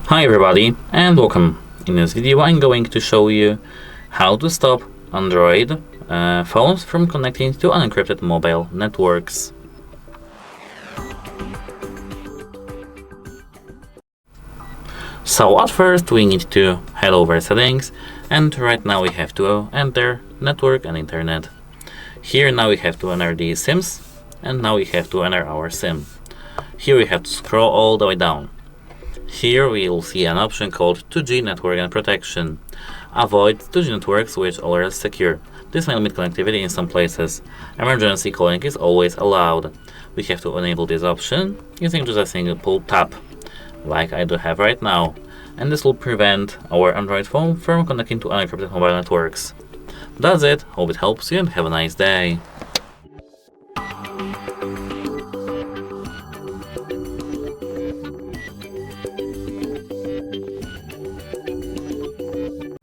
Hi everybody and welcome. In this video I'm going to show you how to stop Android phones from connecting to unencrypted mobile networks. So at first we need to head over settings, and right now we have to enter network and internet. Here now we have to enter the SIMs, and now we have to enter our SIM. Here we have to scroll all the way down. Here we will see an option called 2G network and protection. Avoid 2G networks which are secure. This may limit connectivity in some places. Emergency calling is always allowed. We have to enable this option using just a single tap, like I do have right now, and this will prevent our Android phone from connecting to unencrypted mobile networks. That's it, hope it helps you and have a nice day.